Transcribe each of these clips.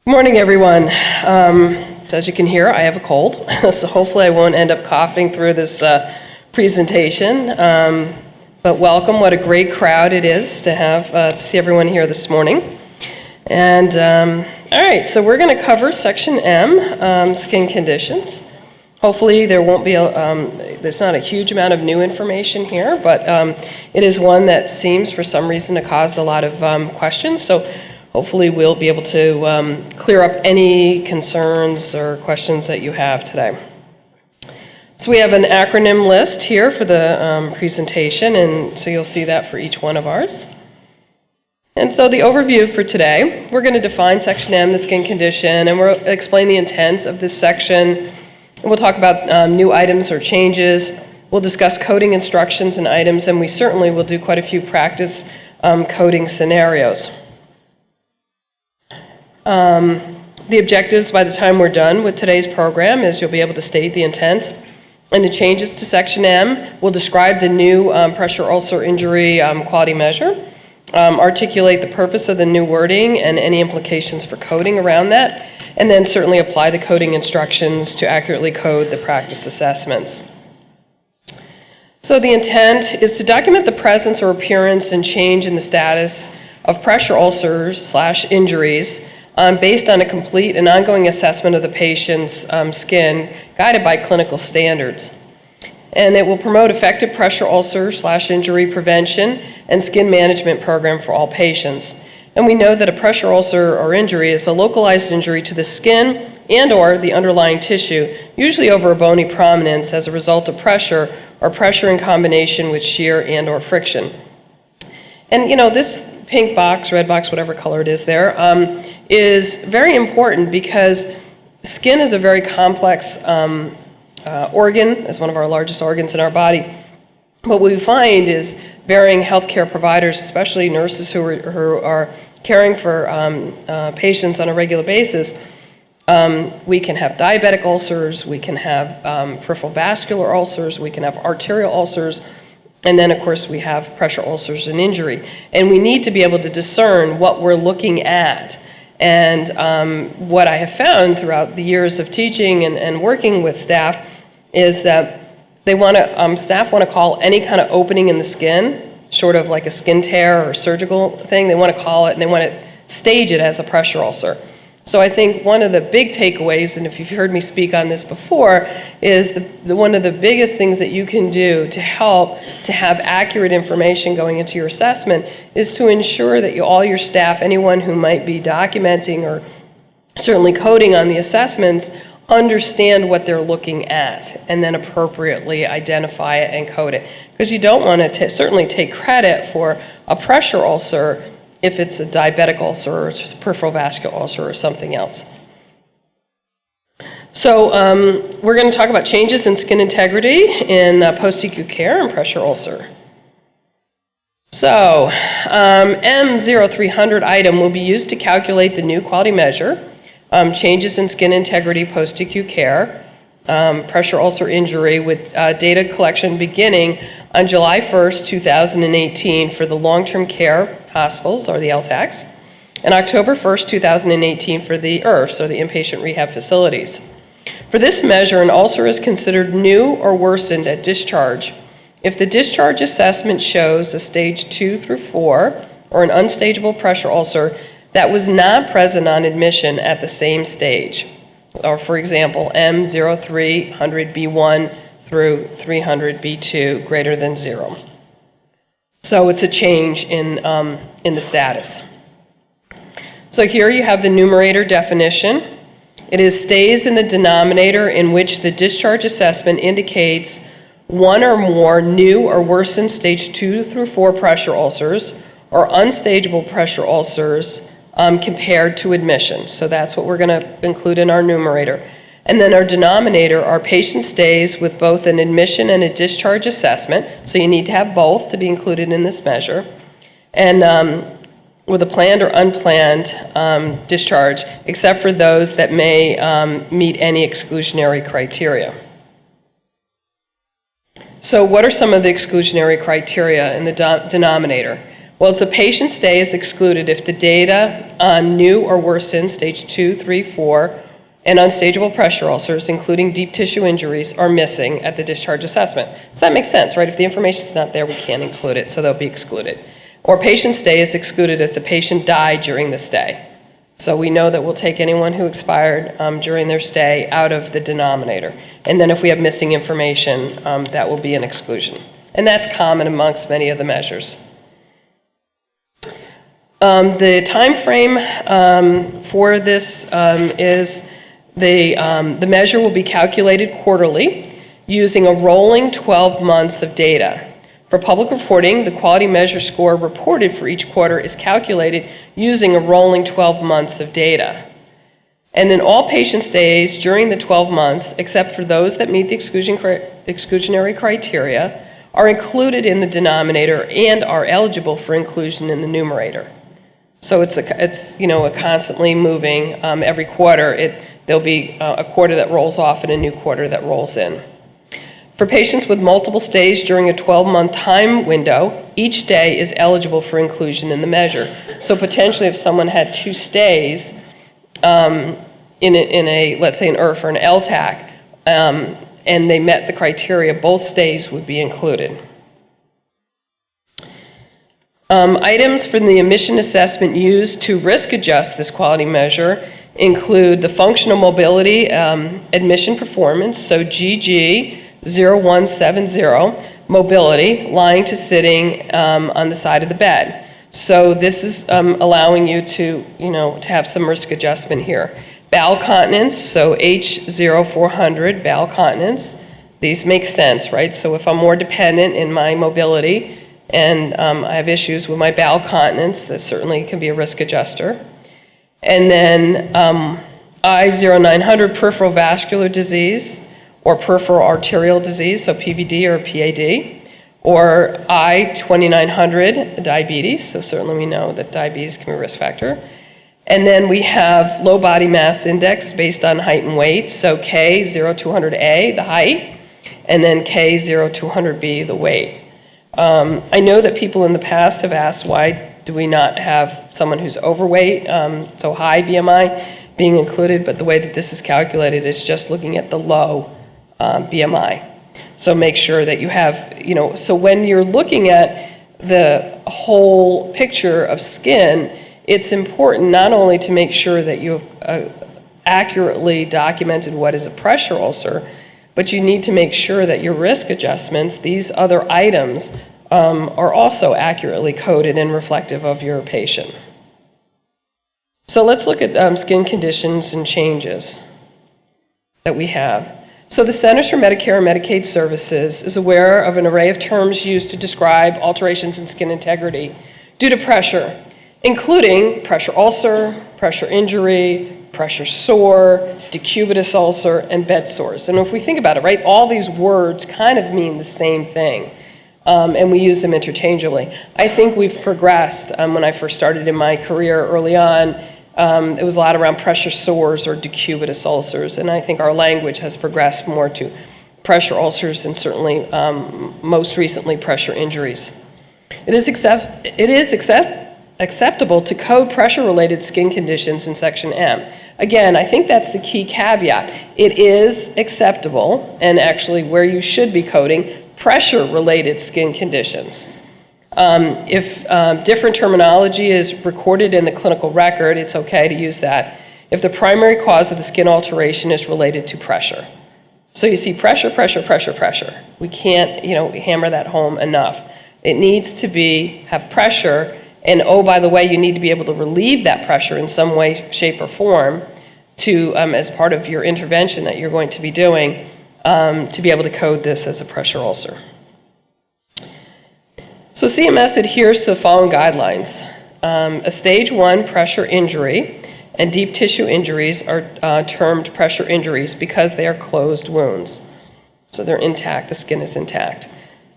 Morning, everyone. So as you can hear, I have a cold, so hopefully I won't end up coughing through this presentation. But welcome. What a great crowd it is to have to see everyone here this morning. And all right, so we're going to cover Section M, skin conditions. Hopefully there won't be there's not a huge amount of new information here, but it is one that seems for some reason to cause a lot of questions. So hopefully we'll be able to clear up any concerns or questions that you have today. So we have an acronym list here for the presentation, and so you'll see that for each one of ours. And so the overview for today, we're going to define Section M, the skin condition, and we'll explain the intent of this section. We'll talk about new items or changes. We'll discuss coding instructions and items, and we certainly will do quite a few practice coding scenarios. The objectives by the time we're done with today's program is you'll be able to state the intent and the changes to Section M. We'll describe the new pressure ulcer injury quality measure, articulate the purpose of the new wording and any implications for coding around that, and then certainly apply the coding instructions to accurately code the practice assessments. So the intent is to document the presence or appearance and change in the status of pressure ulcers/injuries based on a complete and ongoing assessment of the patient's skin guided by clinical standards. And it will promote effective pressure ulcer/injury prevention and skin management program for all patients. And we know that a pressure ulcer or injury is a localized injury to the skin and or the underlying tissue, usually over a bony prominence as a result of pressure or pressure in combination with shear and or friction. And you know, this pink box, red box, whatever color it is there, is very important because skin is a very complex organ. It's one of our largest organs in our body. What we find is varying healthcare providers, especially nurses who are caring for patients on a regular basis, we can have diabetic ulcers, we can have peripheral vascular ulcers, we can have arterial ulcers, and then of course we have pressure ulcers and injury. And we need to be able to discern what we're looking at. And what I have found throughout the years of teaching and working with staff is that staff want to call any kind of opening in the skin, sort of like a skin tear or surgical thing, they want to call it and they want to stage it as a pressure ulcer. So I think one of the big takeaways, and if you've heard me speak on this before, is one of the biggest things that you can do to help to have accurate information going into your assessment is to ensure that all your staff, anyone who might be documenting or certainly coding on the assessments, understand what they're looking at and then appropriately identify it and code it. Because you don't want to certainly take credit for a pressure ulcer if it's a diabetic ulcer or it's a peripheral vascular ulcer or something else. So we're going to talk about changes in skin integrity in post-acute care and pressure ulcer. So M0300 item will be used to calculate the new quality measure, changes in skin integrity post-acute care, pressure ulcer injury with data collection beginning on July 1st, 2018 for the long-term care hospitals, or the LTACs, and October 1st, 2018 for the IRFs, or the Inpatient Rehab Facilities. For this measure, an ulcer is considered new or worsened at discharge if the discharge assessment shows a stage 2 through 4, or an unstageable pressure ulcer that was not present on admission at the same stage, or for example, M0300B1 through 300B2 greater than 0. So it's a change in the status. So here you have the numerator definition. It is stays in the denominator in which the discharge assessment indicates one or more new or worsened stage 2 through 4 pressure ulcers or unstageable pressure ulcers compared to admission. So that's what we're going to include in our numerator. And then our denominator, our patient stays with both an admission and a discharge assessment. So you need to have both to be included in this measure. And with a planned or unplanned discharge, except for those that may meet any exclusionary criteria. So what are some of the exclusionary criteria in the denominator? Well, it's a patient stay is excluded if the data on new or worsened stage 2, 3, 4, and unstageable pressure ulcers, including deep tissue injuries, are missing at the discharge assessment. So that makes sense, right? If the information's not there, we can't include it, so they'll be excluded. Or patient stay is excluded if the patient died during the stay. So we know that we'll take anyone who expired during their stay out of the denominator. And then if we have missing information, that will be an exclusion. And that's common amongst many of the measures. The time frame for this is the measure will be calculated quarterly using a rolling 12 months of data. For public reporting, the quality measure score reported for each quarter is calculated using a rolling 12 months of data. And then all patient stays during the 12 months, except for those that meet the exclusionary criteria, are included in the denominator and are eligible for inclusion in the numerator. So it's a constantly moving, every quarter, there'll be a quarter that rolls off and a new quarter that rolls in. For patients with multiple stays during a 12-month time window, each stay is eligible for inclusion in the measure. So potentially if someone had 2 stays in a, let's say an IRF or an LTAC, and they met the criteria, both stays would be included. Items from the admission assessment used to risk adjust this quality measure include the functional mobility admission performance, so GG 0170, mobility, lying to sitting on the side of the bed. So this is allowing you to have some risk adjustment here. Bowel continence, so H0400, bowel continence. These make sense, right? So if I'm more dependent in my mobility and I have issues with my bowel continence, that certainly can be a risk adjuster. And then I0900, peripheral vascular disease, or peripheral arterial disease, so PVD or PAD, or I2900, diabetes, so certainly we know that diabetes can be a risk factor. And then we have low body mass index based on height and weight, so K0200A, the height, and then K0200B, the weight. I know that people in the past have asked why do we not have someone who's overweight, so high BMI being included, but the way that this is calculated is just looking at the low BMI. So make sure that you have, so when you're looking at the whole picture of skin, it's important not only to make sure that you have accurately documented what is a pressure ulcer, but you need to make sure that your risk adjustments, these other items, are also accurately coded and reflective of your patient. So let's look at skin conditions and changes that we have. So the Centers for Medicare and Medicaid Services is aware of an array of terms used to describe alterations in skin integrity due to pressure, including pressure ulcer, pressure injury, pressure sore, decubitus ulcer, and bed sores. And if we think about it, right, all these words kind of mean the same thing, and we use them interchangeably. I think we've progressed. When I first started in my career early on, it was a lot around pressure sores or decubitus ulcers, and I think our language has progressed more to pressure ulcers and certainly most recently pressure injuries. It is acceptable to code pressure-related skin conditions in Section M. Again, I think that's the key caveat. It is acceptable, and actually where you should be coding pressure-related skin conditions. If different terminology is recorded in the clinical record, it's okay to use that if the primary cause of the skin alteration is related to pressure. So you see pressure, pressure, pressure, pressure. We can't, hammer that home enough. It needs to have pressure, and oh, by the way, you need to be able to relieve that pressure in some way, shape, or form to, as part of your intervention that you're going to be doing, to be able to code this as a pressure ulcer. So CMS adheres to the following guidelines. A stage 1 pressure injury and deep tissue injuries are termed pressure injuries because they are closed wounds. So they're intact, the skin is intact.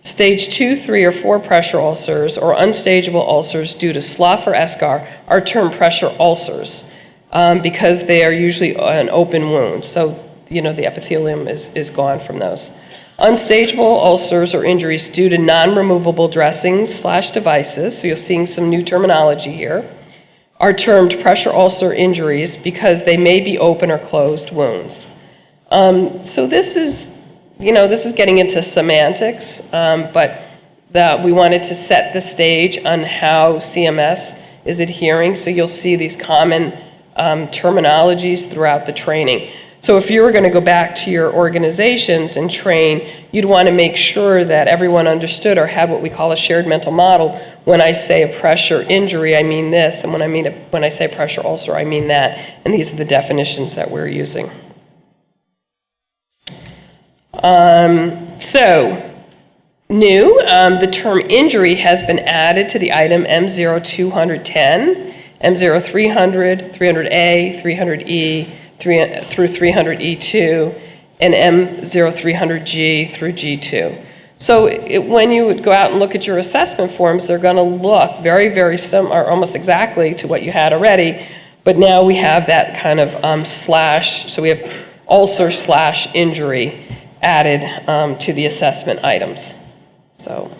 Stage 2, 3, or 4 pressure ulcers or unstageable ulcers due to slough or eschar are termed pressure ulcers because they are usually an open wound. So, the epithelium is gone from those. Unstageable ulcers or injuries due to non-removable dressings/devices, so you're seeing some new terminology here, are termed pressure ulcer injuries because they may be open or closed wounds. So this is getting into semantics, but we wanted to set the stage on how CMS is adhering, so you'll see these common terminologies throughout the training. So if you were going to go back to your organizations and train, you'd want to make sure that everyone understood or had what we call a shared mental model. When I say a pressure injury, I mean this, and when I say pressure ulcer, I mean that, and these are the definitions that we're using. The term injury has been added to the item M0210, M0300, 300A, 300E, through 300E2, and M0300G through G2. So when you would go out and look at your assessment forms, they're going to look very, very similar, almost exactly to what you had already, but now we have that kind of slash, so we have ulcer/injury added to the assessment items. So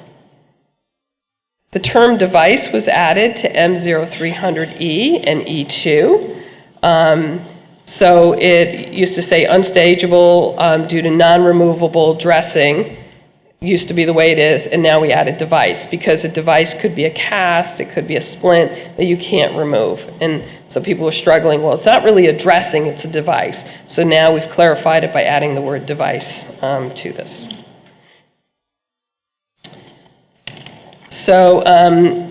the term device was added to M0300E and E2. So it used to say unstageable due to non-removable dressing, used to be the way it is, and now we added device, because a device could be a cast, it could be a splint that you can't remove. And so people were struggling, well, it's not really a dressing, it's a device. So now we've clarified it by adding the word device to this. So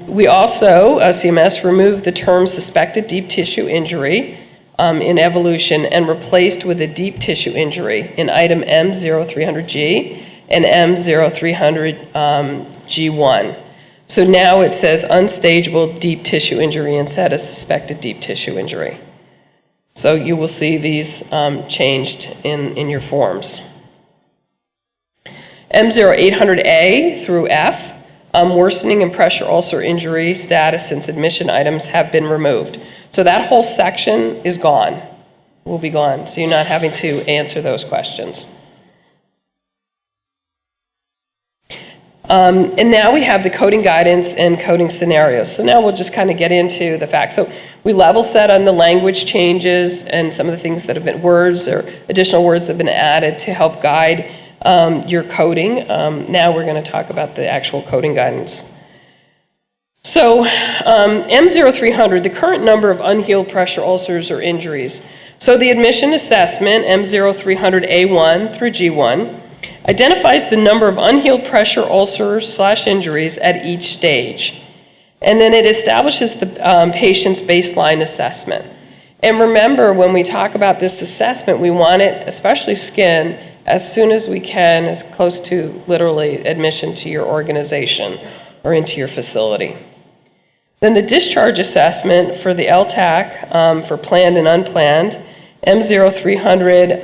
we also, CMS, removed the term suspected deep tissue injury in evolution and replaced with a deep tissue injury in item M0300G and M0300G1. So now it says unstageable deep tissue injury instead of suspected deep tissue injury. So you will see these changed in your forms. M0800A through F, worsening and pressure ulcer injury status since admission items have been removed. So that whole section is gone, will be gone, so you're not having to answer those questions. And now we have the coding guidance and coding scenarios. So now we'll just kind of get into the facts. So we level set on the language changes and some of the things that have been words or additional words that have been added to help guide your coding. Now we're going to talk about the actual coding guidance. So M0300, the current number of unhealed pressure ulcers or injuries. So the admission assessment, M0300A1 through G1, identifies the number of unhealed pressure ulcers/injuries at each stage. And then it establishes the patient's baseline assessment. And remember, when we talk about this assessment, we want it, especially skin, as soon as we can, as close to literally admission to your organization or into your facility. Then the discharge assessment for the LTAC for planned and unplanned, M0300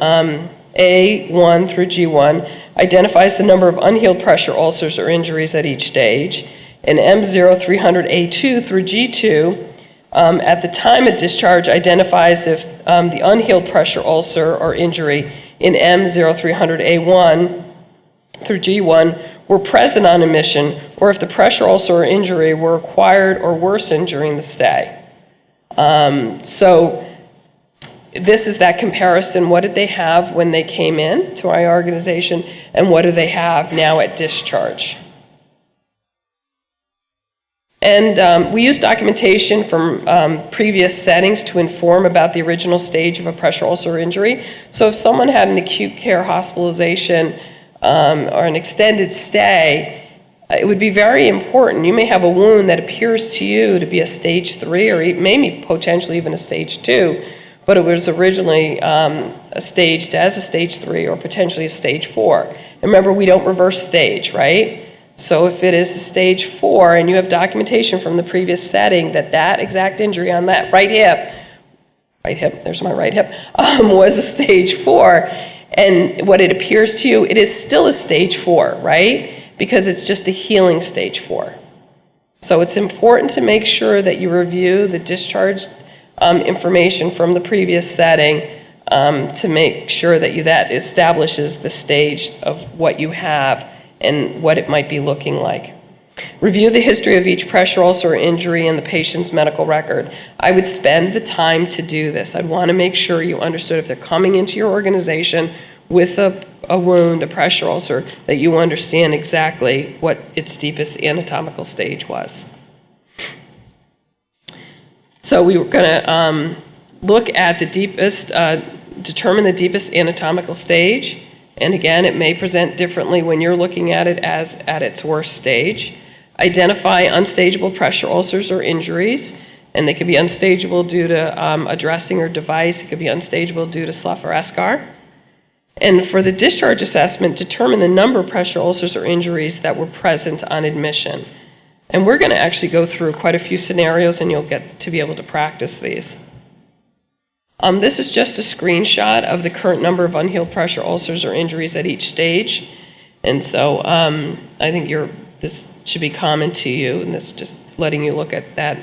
A1 through G1, identifies the number of unhealed pressure ulcers or injuries at each stage, and M0300 A2 through G2 at the time of discharge identifies if the unhealed pressure ulcer or injury in M0300 A1 through G1 were present on admission, or if the pressure ulcer or injury were acquired or worsened during the stay. So this is that comparison. What did they have when they came in to our organization, and what do they have now at discharge? And we use documentation from previous settings to inform about the original stage of a pressure ulcer injury. So if someone had an acute care hospitalization or an extended stay, it would be very important. You may have a wound that appears to you to be a stage 3 or maybe potentially even a stage 2, but it was originally staged as a stage 3 or potentially a stage 4. And remember, we don't reverse stage, right? So if it is a stage 4 and you have documentation from the previous setting that that exact injury on that right hip, there's my right hip, was a stage 4, and what it appears to you, it is still a stage 4, right? Because it's just a healing stage 4. So it's important to make sure that you review the discharge information from the previous setting to make sure that that establishes the stage of what you have and what it might be looking like. Review the history of each pressure ulcer or injury in the patient's medical record. I would spend the time to do this. I'd want to make sure you understood if they're coming into your organization with a wound, a pressure ulcer, that you understand exactly what its deepest anatomical stage was. So we were going to look at the deepest, determine the deepest anatomical stage. And again, it may present differently when you're looking at it as at its worst stage. Identify unstageable pressure ulcers or injuries, and they could be unstageable due to a dressing or device. It could be unstageable due to slough or eschar. And for the discharge assessment, determine the number of pressure ulcers or injuries that were present on admission. And we're going to actually go through quite a few scenarios, and you'll get to be able to practice these. This is just a screenshot of the current number of unhealed pressure ulcers or injuries at each stage. And so I think this should be common to you, and this is just letting you look at that,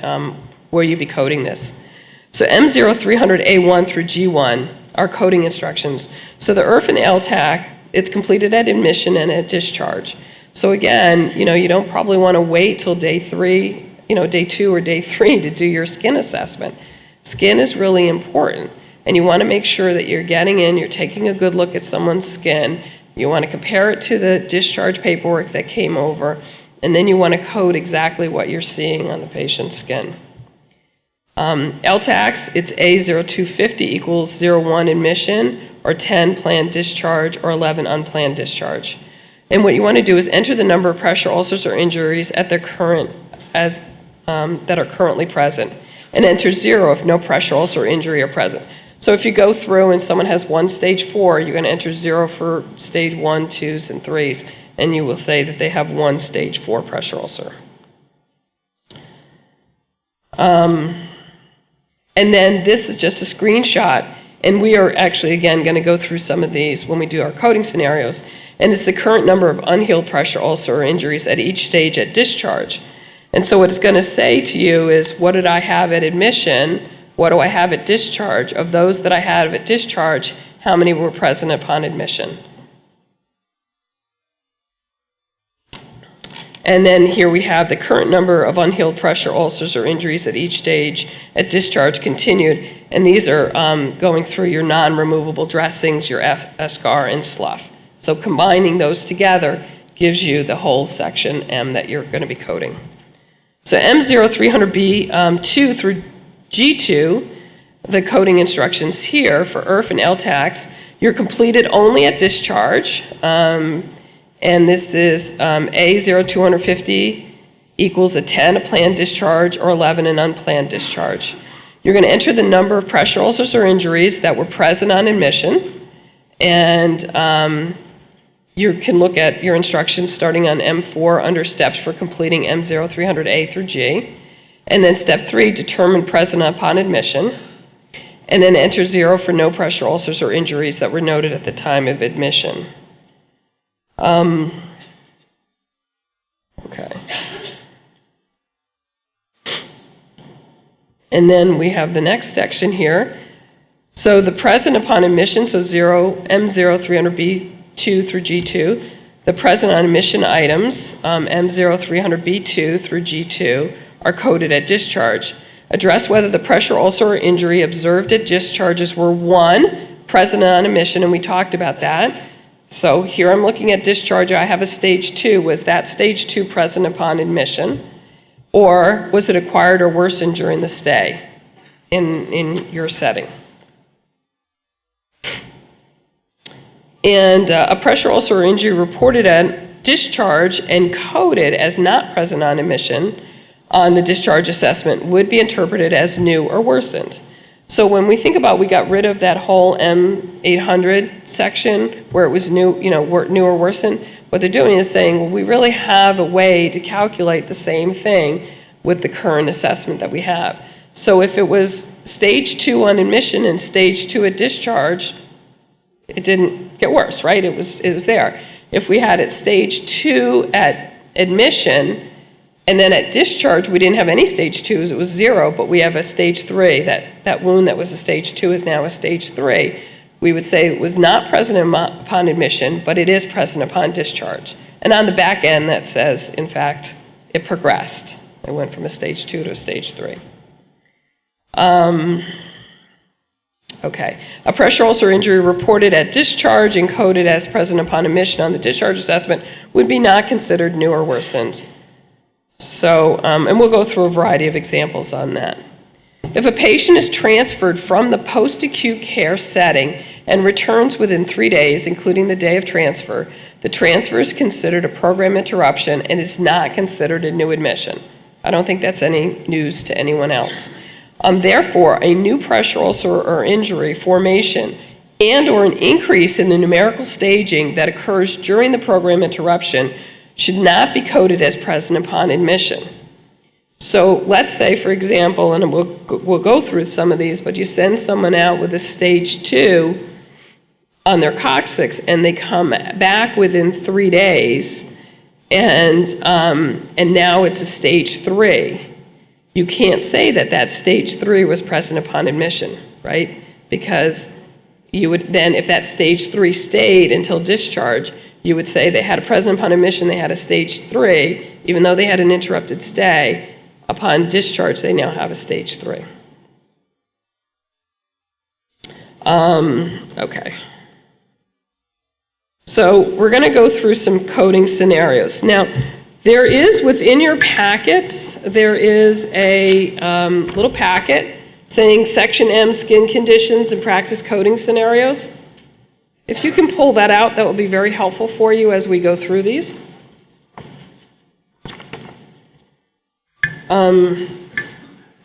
where you'd be coding this. So M0300A1 through G1 are coding instructions. So the IRF and LTAC, it's completed at admission and at discharge. So again, you don't probably want to wait till day 3, day 2 or day 3 to do your skin assessment. Skin is really important, and you want to make sure that you're getting in, you're taking a good look at someone's skin. You want to compare it to the discharge paperwork that came over, and then you want to code exactly what you're seeing on the patient's skin. LTACs, it's A0250 equals 01 admission, or 10 planned discharge, or 11 unplanned discharge. And what you want to do is enter the number of pressure ulcers or injuries at their current, that are currently present, and enter 0 if no pressure ulcer or injury are present. So if you go through and someone has one stage 4, you're going to enter 0 for stage 1, 2s, and 3s, and you will say that they have one stage 4 pressure ulcer. And then this is just a screenshot, and we are actually, again, going to go through some of these when we do our coding scenarios, and it's the current number of unhealed pressure ulcer or injuries at each stage at discharge. And so what it's going to say to you is, what did I have at admission? What do I have at discharge? Of those that I had at discharge, how many were present upon admission? And then here we have the current number of unhealed pressure ulcers or injuries at each stage at discharge continued. And these are going through your non-removable dressings, your eschar, and slough. So combining those together gives you the whole section M that you're going to be coding. So M0300B2 through G2, the coding instructions here for IRF and LTACs, you're completed only at discharge. And this is A0250 equals a 10, a planned discharge, or 11, an unplanned discharge. You're going to enter the number of pressure ulcers or injuries that were present on admission, and you can look at your instructions starting on M4 under steps for completing M0300A through G. And then step 3, determine present upon admission. And then enter 0 for no pressure ulcers or injuries that were noted at the time of admission. Okay. And then we have the next section here. So the present upon admission, so M0300B2 through G2, the present on admission items, M0300B2 through G2, are coded at discharge. Address whether the pressure ulcer or injury observed at discharges were 1, present on admission, and we talked about that. So here I'm looking at discharge, I have a stage 2. Was that stage 2 present upon admission? Or was it acquired or worsened during the stay in your setting? And a pressure ulcer or injury reported at discharge and coded as not present on admission on the discharge assessment would be interpreted as new or worsened. So when we think about, we got rid of that whole M800 section where it was new, new or worsened. What they're doing is saying, well, we really have a way to calculate the same thing with the current assessment that we have. So if it was stage 2 on admission and stage 2 at discharge, it didn't get worse, right? It was there. If we had it stage 2 at admission, and then at discharge, we didn't have any stage 2s, it was 0, but we have a stage 3. That wound that was a stage 2 is now a stage 3. we would say it was not present upon admission, but it is present upon discharge. And on the back end, that says, in fact, it progressed. It went from a stage 2 to a stage 3. Okay. A pressure ulcer injury reported at discharge and coded as present upon admission on the discharge assessment would be not considered new or worsened. So, and we'll go through a variety of examples on that. If a patient is transferred from the post-acute care setting and returns within 3 days, including the day of transfer, the transfer is considered a program interruption and is not considered a new admission. I don't think that's any news to anyone else. Therefore, a new pressure ulcer or injury formation and or an increase in the numerical staging that occurs during the program interruption should not be coded as present upon admission. So let's say, for example, and we'll go through some of these, but you send someone out with a stage 2 on their coccyx and they come back within 3 days and now it's a stage 3. You can't say that that stage 3 was present upon admission, right? Because you would then, if that stage 3 stayed until discharge, you would say they had a present upon admission, they had a stage 3, even though they had an interrupted stay. Upon discharge, they now have a stage 3. Okay. So we're going to go through some coding scenarios. Now, there is, within your packets, there is a little packet saying Section M, Skin Conditions and Practice Coding Scenarios. If you can pull that out, that will be very helpful for you as we go through these.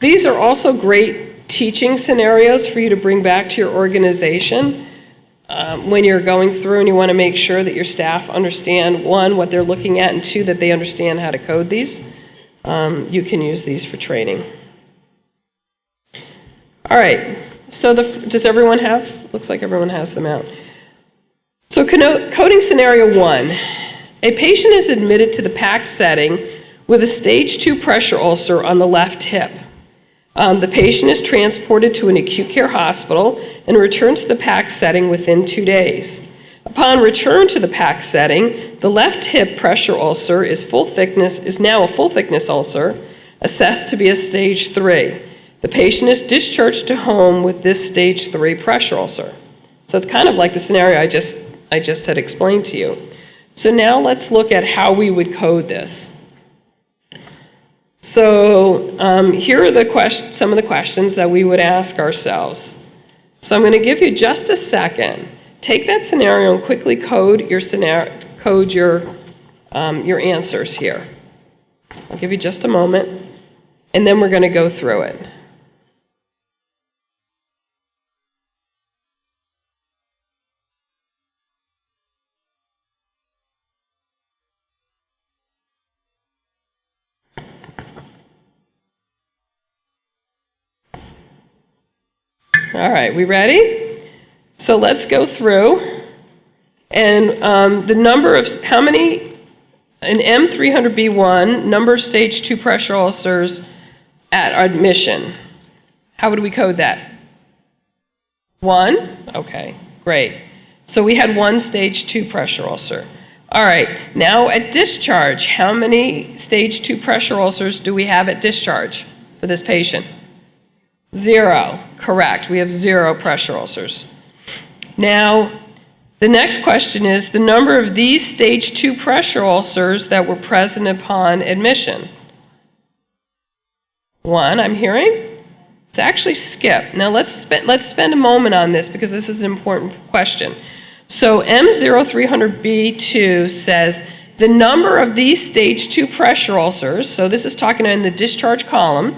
These are also great teaching scenarios for you to bring back to your organization when you're going through and you want to make sure that your staff understand, one, what they're looking at, and two, that they understand how to code these. You can use these for training. All right, so does everyone have? Looks like everyone has them out. So coding scenario 1. A patient is admitted to the PAC setting with a stage 2 pressure ulcer on the left hip. The patient is transported to an acute care hospital and returns to the PAC setting within 2 days. Upon return to the PAC setting, the left hip pressure ulcer is now a full thickness ulcer, assessed to be a stage 3. The patient is discharged to home with this stage 3 pressure ulcer. So it's kind of like the scenario I just had explained to you. So now let's look at how we would code this. So here are some of the questions that we would ask ourselves. So I'm going to give you just a second. Take that scenario and quickly code your answers here. I'll give you just a moment, and then we're going to go through it. All right, we ready? So let's go through. And the number of, how many, an M300B1, number of stage 2 pressure ulcers at admission. How would we code that? 1? Okay, great. So we had 1 stage 2 pressure ulcer. All right, now at discharge, how many stage 2 pressure ulcers do we have at discharge for this patient? 0, correct. We have 0 pressure ulcers. Now, the next question is the number of these stage 2 pressure ulcers that were present upon admission. 1, I'm hearing. It's actually Skip. Now let's spend a moment on this because this is an important question. So M0300B2 says the number of these stage 2 pressure ulcers, so this is talking in the discharge column,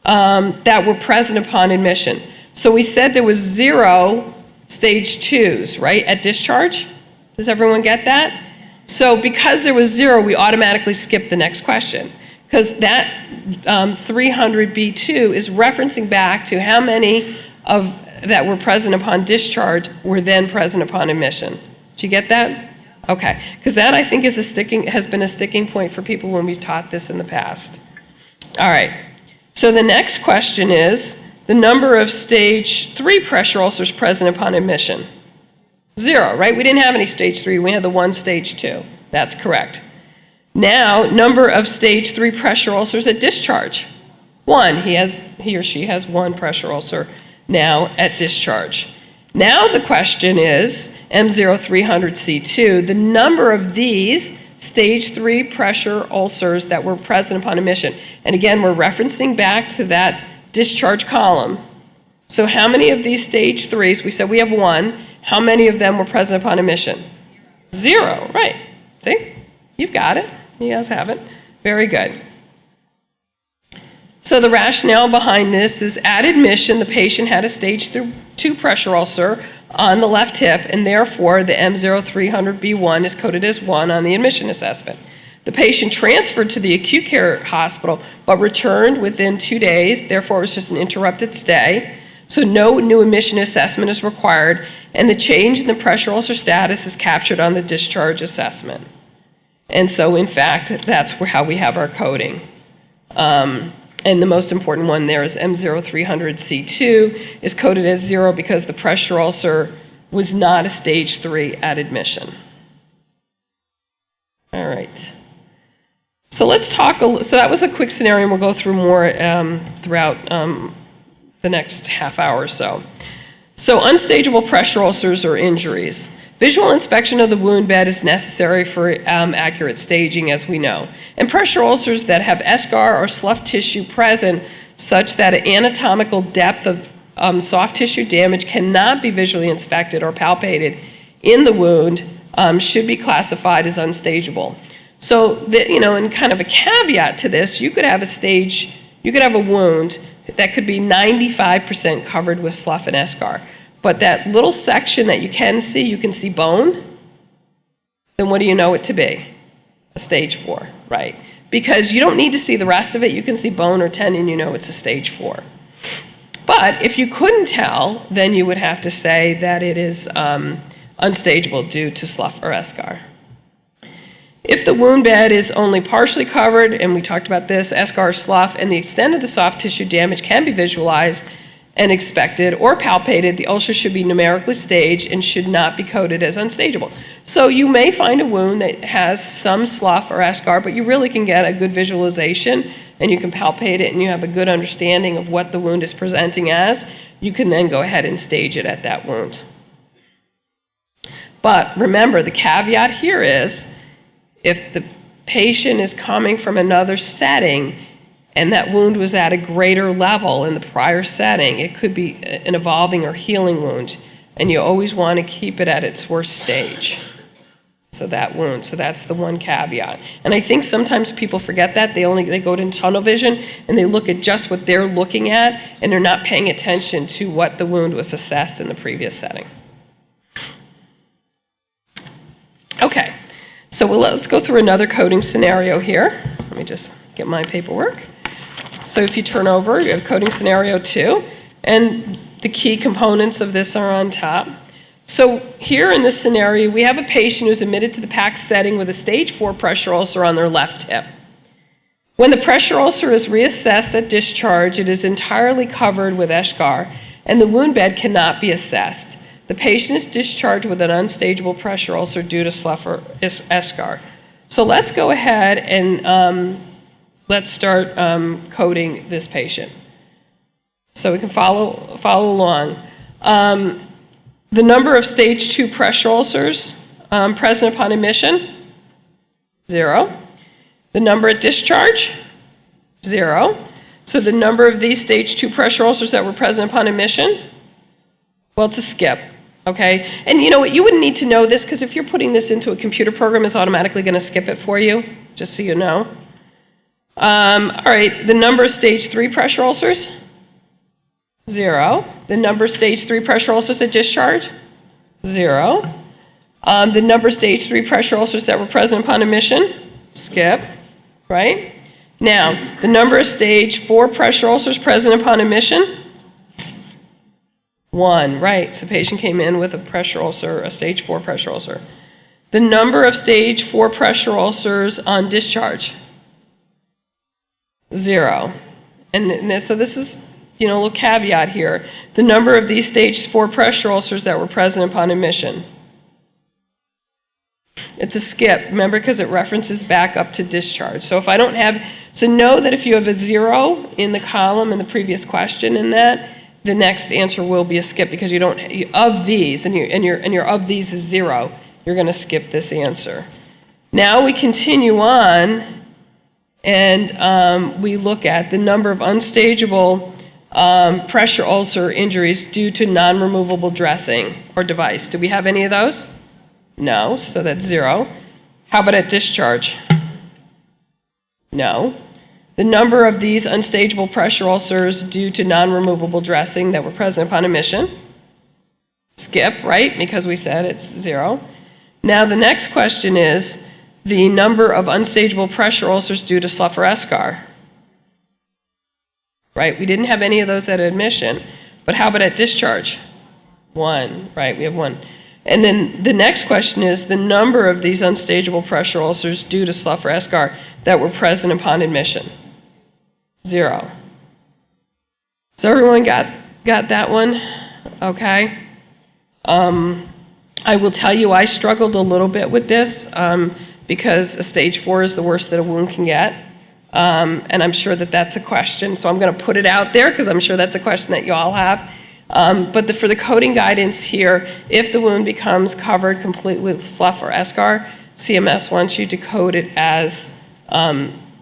that were present upon admission. So we said there was 0 stage 2s, right, at discharge? Does everyone get that? So because there was 0, we automatically skipped the next question because that 300B2 is referencing back to how many of that were present upon discharge were then present upon admission. Do you get that? Okay, because that I think has been a sticking point for people when we've taught this in the past. All right. So the next question is, The number of stage 3 pressure ulcers present upon admission. 0, right? We didn't have any stage 3. We had the one stage 2. That's correct. Now, number of stage 3 pressure ulcers at discharge. 1. He or she has 1 pressure ulcer now at discharge. Now the question is, M0300C2, the number of these stage 3 pressure ulcers that were present upon admission. And again, we're referencing back to that discharge column. So how many of these stage 3s, we said we have 1, how many of them were present upon admission? 0, right. See? You've got it. You guys have it. Very good. So the rationale behind this is at admission, the patient had a stage 2 pressure ulcer on the left hip, and therefore the M0300B1 is coded as 1 on the admission assessment. The patient transferred to the acute care hospital, but returned within 2 days, therefore it was just an interrupted stay. So no new admission assessment is required, and the change in the pressure ulcer status is captured on the discharge assessment. And so, in fact, that's how we have our coding. And the most important one there is M0300C2 is coded as 0 because the pressure ulcer was not a stage 3 at admission. All right. So let's talk, so that was a quick scenario, and we'll go through more throughout the next half hour or so. So unstageable pressure ulcers or injuries. Visual inspection of the wound bed is necessary for accurate staging, as we know. And pressure ulcers that have eschar or slough tissue present, such that an anatomical depth of soft tissue damage cannot be visually inspected or palpated in the wound, should be classified as unstageable. So, in kind of a caveat to this, you could have a wound that could be 95% covered with slough and eschar. But that little section that you can see bone, then what do you know it to be? A stage 4, right? Because you don't need to see the rest of it. You can see bone or tendon, you know it's a stage 4. But if you couldn't tell, then you would have to say that it is unstageable due to slough or eschar. If the wound bed is only partially covered, and we talked about this, eschar, slough, and the extent of the soft tissue damage can be visualized and expected or palpated, the ulcer should be numerically staged and should not be coded as unstageable. So you may find a wound that has some slough or eschar, but you really can get a good visualization and you can palpate it and you have a good understanding of what the wound is presenting as. You can then go ahead and stage it at that wound. But remember, the caveat here is if the patient is coming from another setting and that wound was at a greater level in the prior setting, it could be an evolving or healing wound, and you always want to keep it at its worst stage. So that wound, so that's the one caveat. And I think sometimes people forget that. They go to tunnel vision and they look at just what they're looking at, and they're not paying attention to what the wound was assessed in the previous setting. Okay, so let's go through another coding scenario here. Let me just get my paperwork. So if you turn over, you have coding scenario 2, and the key components of this are on top. So here in this scenario, we have a patient who's admitted to the PAC setting with a stage 4 pressure ulcer on their left hip. When the pressure ulcer is reassessed at discharge, it is entirely covered with eschar, and the wound bed cannot be assessed. The patient is discharged with an unstageable pressure ulcer due to slough or eschar. So let's go ahead and let's start coding this patient. So we can follow along. The number of stage 2 pressure ulcers present upon admission, 0. The number at discharge, 0. So the number of these stage 2 pressure ulcers that were present upon admission, well, it's a skip, okay? And you know what, you wouldn't need to know this because if you're putting this into a computer program, it's automatically going to skip it for you, just so you know. All right, the number of stage 3 pressure ulcers, 0. The number of stage 3 pressure ulcers at discharge, 0. The number of stage 3 pressure ulcers that were present upon admission, skip, right? Now, the number of stage 4 pressure ulcers present upon admission, 1, right? So patient came in with a pressure ulcer, a stage 4 pressure ulcer. The number of stage 4 pressure ulcers on discharge, 0. And so this is little caveat here. The number of these stage 4 pressure ulcers that were present upon admission. It's a skip, remember, because it references back up to discharge. So if I don't have, so know that if you have a 0 in the column in the previous question in that, the next answer will be a skip because you don't, of these, and your of these is 0, you're going to skip this answer. Now we continue on and we look at the number of unstageable pressure ulcer injuries due to non-removable dressing or device. Do we have any of those? No, so that's 0. How about at discharge? No. The number of these unstageable pressure ulcers due to non-removable dressing that were present upon admission? Skip, right? Because we said it's 0. Now the next question is the number of unstageable pressure ulcers due to slough or eschar. Right? We didn't have any of those at admission, but how about at discharge? 1, right? We have 1. And then the next question is the number of these unstageable pressure ulcers due to slough or eschar that were present upon admission. 0. So everyone got that one? Okay. I will tell you I struggled a little bit with this because a stage 4 is the worst that a wound can get. And I'm sure that that's a question, so I'm going to put it out there because I'm sure that's a question that you all have. But for the coding guidance here, if the wound becomes covered completely with slough or eschar, CMS wants you to code it as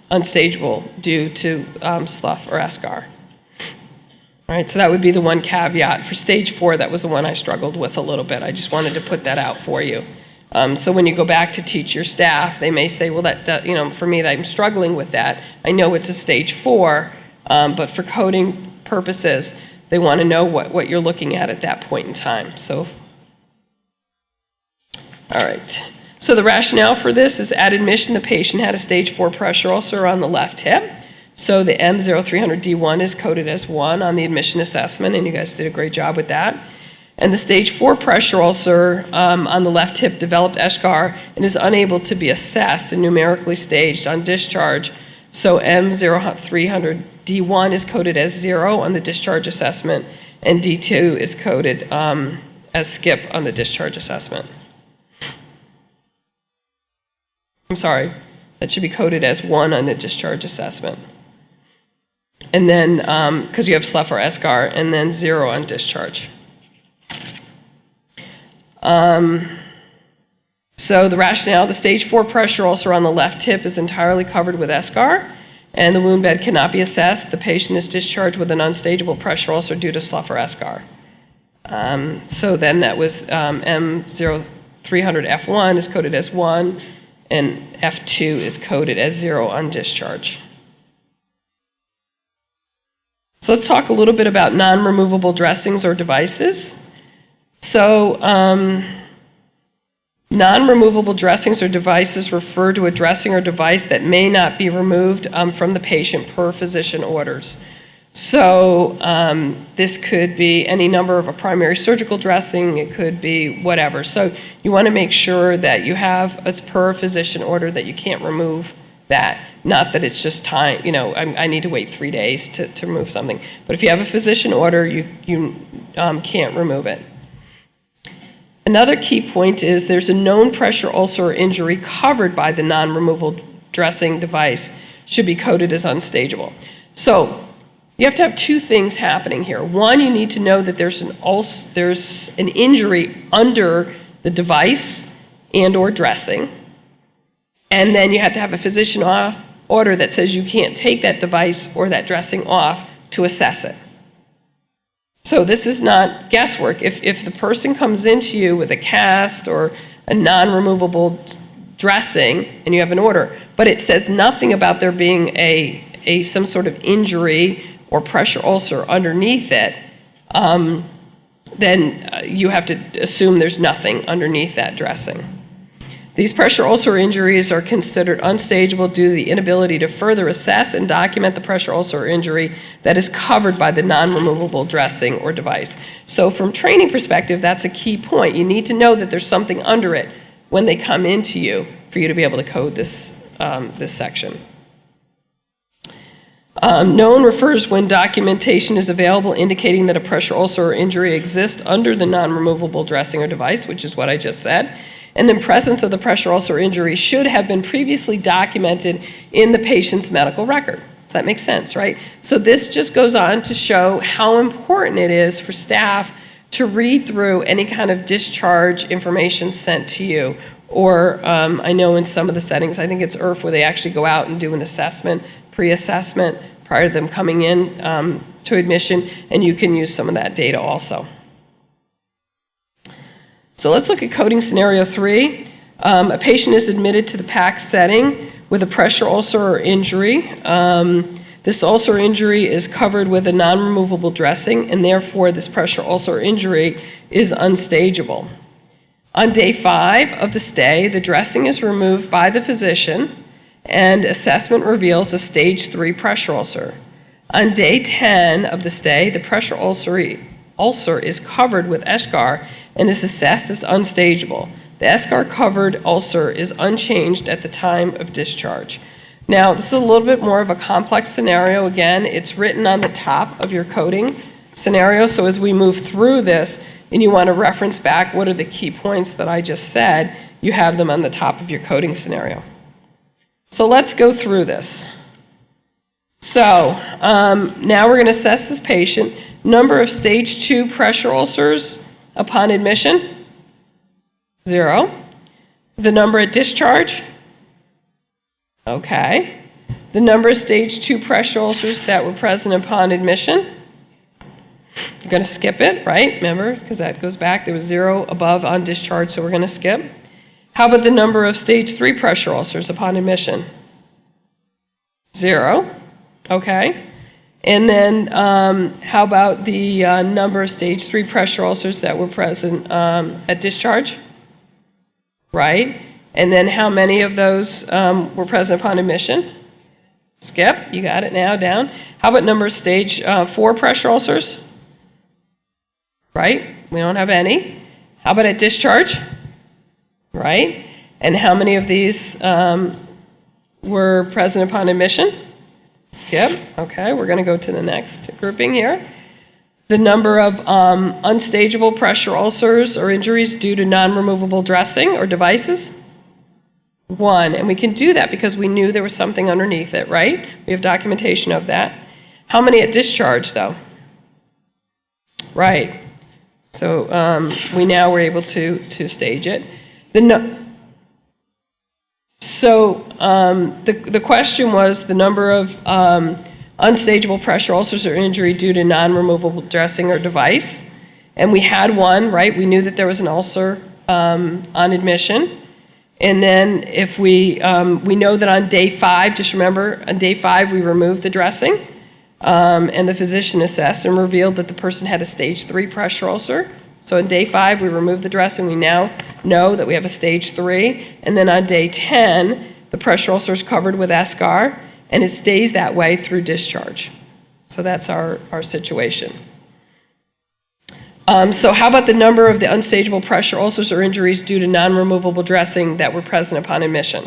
unstageable due to slough or eschar. All right, so that would be the one caveat. For stage 4, that was the one I struggled with a little bit. I just wanted to put that out for you. So when you go back to teach your staff, they may say, well, that for me, I'm struggling with that. I know it's a stage 4, but for coding purposes, they want to know what you're looking at that point in time. So, all right. So the rationale for this is at admission, the patient had a stage 4 pressure ulcer on the left hip. So the M0300D1 is coded as 1 on the admission assessment, and you guys did a great job with that. And the stage 4 pressure ulcer on the left hip developed eschar and is unable to be assessed and numerically staged on discharge. So M0300D1 is coded as 0 on the discharge assessment, and D2 is coded as skip on the discharge assessment. I'm sorry, that should be coded as 1 on the discharge assessment. And then, because you have slough or eschar, and then 0 on discharge. So the rationale, the stage 4 pressure ulcer on the left hip is entirely covered with eschar, and the wound bed cannot be assessed. The patient is discharged with an unstageable pressure ulcer due to slough or eschar. So then that was M0300F1 is coded as 1, and F2 is coded as 0 on discharge. So let's talk a little bit about non-removable dressings or devices. So non-removable dressings or devices refer to a dressing or device that may not be removed from the patient per physician orders. So this could be any number of a primary surgical dressing, it could be whatever. So you want to make sure that you have, it's per physician order, that you can't remove that. Not that it's just time, I need to wait 3 days to remove something. But if you have a physician order, you can't remove it. Another key point is there's a known pressure ulcer or injury covered by the non-removable dressing device should be coded as unstageable. So you have to have 2 things happening here. One, you need to know that there's an injury under the device and or dressing. And then you have to have a physician order that says you can't take that device or that dressing off to assess it. So this is not guesswork. If the person comes into you with a cast or a non-removable dressing and you have an order, but it says nothing about there being some sort of injury or pressure ulcer underneath it, then you have to assume there's nothing underneath that dressing. These pressure ulcer injuries are considered unstageable due to the inability to further assess and document the pressure ulcer injury that is covered by the non-removable dressing or device. So from training perspective, that's a key point. You need to know that there's something under it when they come into you for you to be able to code this section. Known refers when documentation is available indicating that a pressure ulcer or injury exists under the non-removable dressing or device, which is what I just said. And then presence of the pressure ulcer injury should have been previously documented in the patient's medical record. Does that make sense, right? So this just goes on to show how important it is for staff to read through any kind of discharge information sent to you. Or I know in some of the settings, I think it's IRF, where they actually go out and do an assessment, pre-assessment, prior to them coming in to admission, and you can use some of that data also. So let's look at coding scenario 3. A patient is admitted to the PAC setting with a pressure ulcer or injury. This ulcer injury is covered with a non-removable dressing, and therefore this pressure ulcer injury is unstageable. On day 5 of the stay, the dressing is removed by the physician, and assessment reveals a stage 3 pressure ulcer. On day 10 of the stay, the pressure ulcer is covered with eschar and is assessed as unstageable. The eschar-covered ulcer is unchanged at the time of discharge. Now, this is a little bit more of a complex scenario. Again, it's written on the top of your coding scenario, so as we move through this, and you want to reference back what are the key points that I just said, you have them on the top of your coding scenario. So let's go through this. So now we're going to assess this patient. Number of stage 2 pressure ulcers upon admission, 0. The number at discharge, okay. The number of stage 2 pressure ulcers that were present upon admission, you're going to skip it, right? Remember, because that goes back. There was 0 above on discharge, so we're going to skip. How about the number of stage 3 pressure ulcers upon admission? 0, okay. And then how about the number of stage 3 pressure ulcers that were present at discharge? Right. And then how many of those were present upon admission? Skip. You got it now, down. How about number of stage 4 pressure ulcers? Right. We don't have any. How about at discharge? Right. And how many of these were present upon admission? Skip. Okay, we're going to go to the next grouping here. The number of unstageable pressure ulcers or injuries due to non-removable dressing or devices? 1. And we can do that because we knew there was something underneath it, right? We have documentation of that. How many at discharge, though? Right. So we now were able to stage it. The question was the number of unstageable pressure ulcers or injury due to non-removable dressing or device. And we had 1, right? We knew that there was an ulcer on admission. And then if we know that on day 5, just remember, on day 5 we removed the dressing. And the physician assessed and revealed that the person had a stage 3 pressure ulcer. So on day 5, we removed the dressing. We now know that we have a stage 3. And then on day 10, the pressure ulcer is covered with eschar, and it stays that way through discharge. So that's our situation. So how about the number of the unstageable pressure ulcers or injuries due to non-removable dressing that were present upon admission?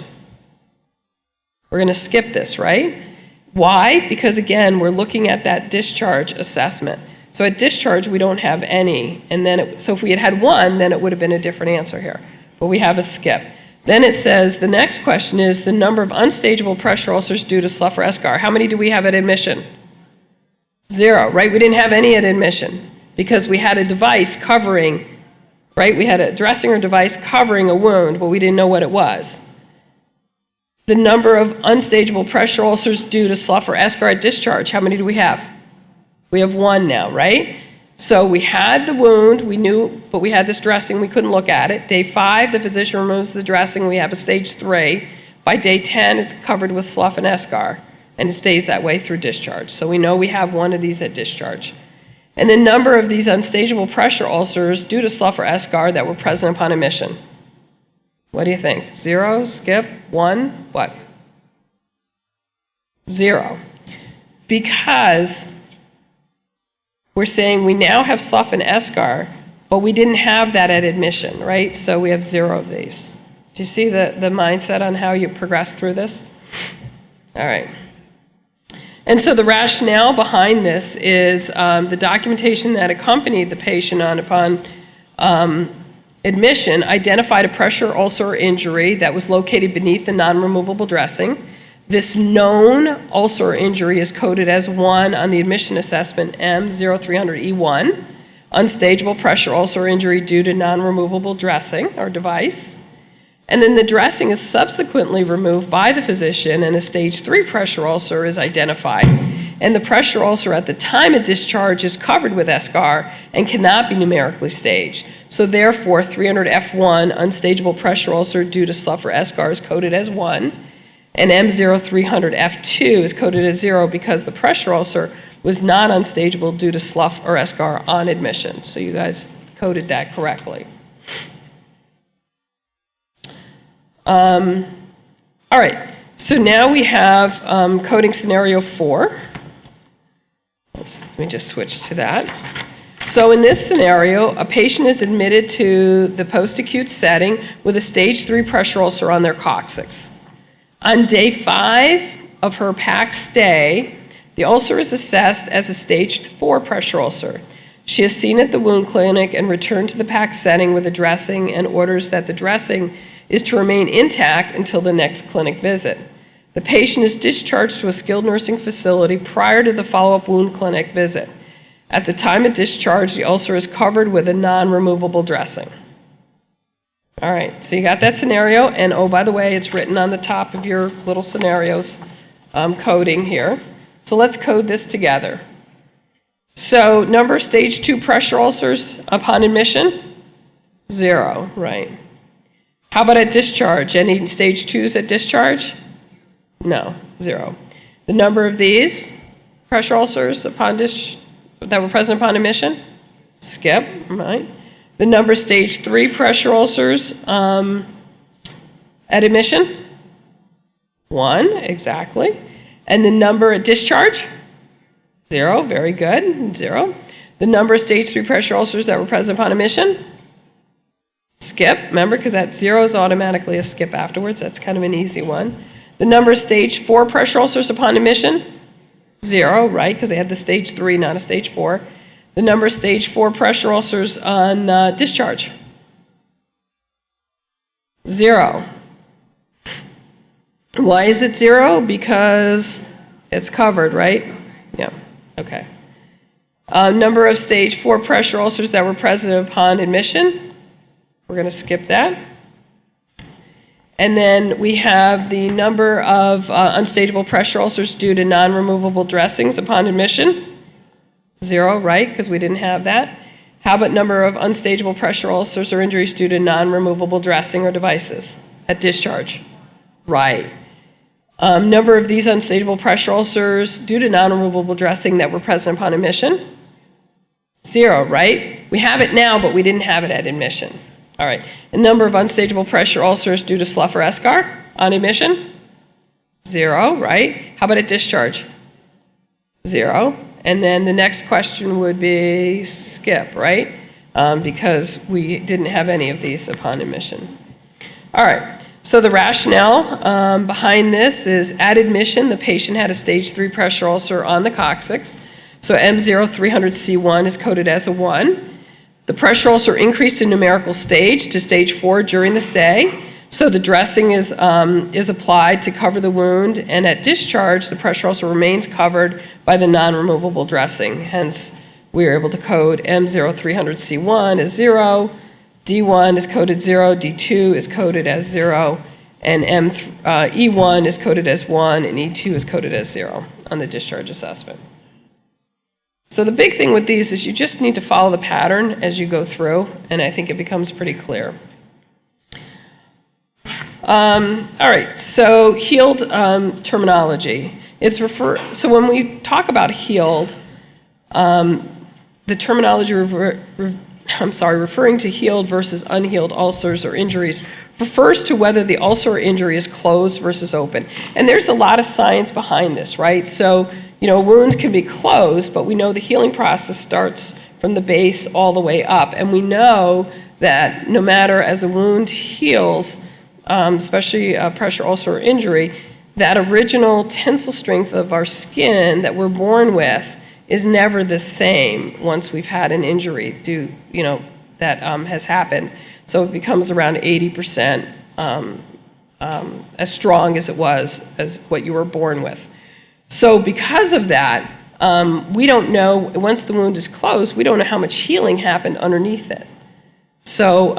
We're going to skip this, right? Why? Because again, we're looking at that discharge assessment. So at discharge, we don't have any. And then, so if we had had 1, then it would have been a different answer here. But we have a skip. Then it says, the next question is the number of unstageable pressure ulcers due to slough or eschar. How many do we have at admission? 0, right? We didn't have any at admission because we had a device covering, right? We had a dressing or device covering a wound, but we didn't know what it was. The number of unstageable pressure ulcers due to slough or eschar at discharge. How many do we have? We have 1 now, right? So we had the wound, we knew, but we had this dressing, we couldn't look at it. Day 5, the physician removes the dressing, we have a stage 3. By day 10, it's covered with slough and eschar, and it stays that way through discharge. So we know we have 1 of these at discharge. And the number of these unstageable pressure ulcers due to slough or eschar that were present upon admission. What do you think? 0, skip, 1, what? 0. Because we're saying we now have slough and eschar, but we didn't have that at admission, right? So we have 0 of these. Do you see the mindset on how you progress through this? All right. And so the rationale behind this is the documentation that accompanied the patient upon admission identified a pressure ulcer injury that was located beneath the non-removable dressing. This known ulcer injury is coded as 1 on the admission assessment M0300E1, unstageable pressure ulcer injury due to non-removable dressing or device. And then the dressing is subsequently removed by the physician and a stage 3 pressure ulcer is identified. And the pressure ulcer at the time of discharge is covered with eschar and cannot be numerically staged. So therefore, 300F1, unstageable pressure ulcer due to slough or eschar is coded as 1. And M0300F2 is coded as 0 because the pressure ulcer was not unstageable due to slough or eschar on admission. So you guys coded that correctly. All right, so now we have coding scenario 4. Let me just switch to that. So in this scenario, a patient is admitted to the post-acute setting with a stage 3 pressure ulcer on their coccyx. On day 5 of her PAC stay, the ulcer is assessed as a stage 4 pressure ulcer. She is seen at the wound clinic and returned to the PAC setting with a dressing and orders that the dressing is to remain intact until the next clinic visit. The patient is discharged to a skilled nursing facility prior to the follow-up wound clinic visit. At the time of discharge, the ulcer is covered with a non-removable dressing. All right, so you got that scenario, and oh, by the way, it's written on the top of your little scenarios coding here. So let's code this together. So number of stage 2 pressure ulcers upon admission? 0, right. How about at discharge? Any stage 2s at discharge? No, 0. The number of these pressure ulcers upon that were present upon admission? Skip, right. The number of stage 3 pressure ulcers at admission? 1, exactly. And the number at discharge? 0, very good, 0. The number of stage 3 pressure ulcers that were present upon admission? Skip, remember, because that 0 is automatically a skip afterwards. That's kind of an easy one. The number of stage 4 pressure ulcers upon admission? 0, right, because they had the stage 3, not a stage 4. The number of stage 4 pressure ulcers on discharge? 0. Why is it 0? Because it's covered, right? Yeah, okay. Number of stage 4 pressure ulcers that were present upon admission? We're going to skip that. And then we have the number of unstageable pressure ulcers due to non-removable dressings upon admission. 0, right, because we didn't have that. How about number of unstageable pressure ulcers or injuries due to non-removable dressing or devices at discharge? Right. Number of these unstageable pressure ulcers due to non-removable dressing that were present upon admission? 0, right? We have it now, but we didn't have it at admission. All right. The number of unstageable pressure ulcers due to slough or eschar on admission? 0, right? How about at discharge? 0. And then the next question would be skip, right? Because we didn't have any of these upon admission. All right. So the rationale behind this is at admission, the patient had a stage 3 pressure ulcer on the coccyx. So M0300C1 is coded as a 1. The pressure ulcer increased in numerical stage to stage 4 during the stay. So the dressing is applied to cover the wound, and at discharge, the pressure ulcer remains covered by the non-removable dressing. Hence, we are able to code M0300C1 as 0, D1 is coded 0, D2 is coded as 0, and E1 is coded as 1, and E2 is coded as 0 on the discharge assessment. So the big thing with these is you just need to follow the pattern as you go through, and I think it becomes pretty clear. All right, so healed terminology. So when we talk about healed, the terminology referring to healed versus unhealed ulcers or injuries refers to whether the ulcer or injury is closed versus open. And there's a lot of science behind this, right? So, wounds can be closed, but we know the healing process starts from the base all the way up. And we know that no matter as a wound heals, especially a pressure ulcer or injury, that original tensile strength of our skin that we're born with is never the same once we've had an injury that has happened. So it becomes around 80% as strong as it was as what you were born with. So because of that, we don't know, once the wound is closed, we don't know how much healing happened underneath it. So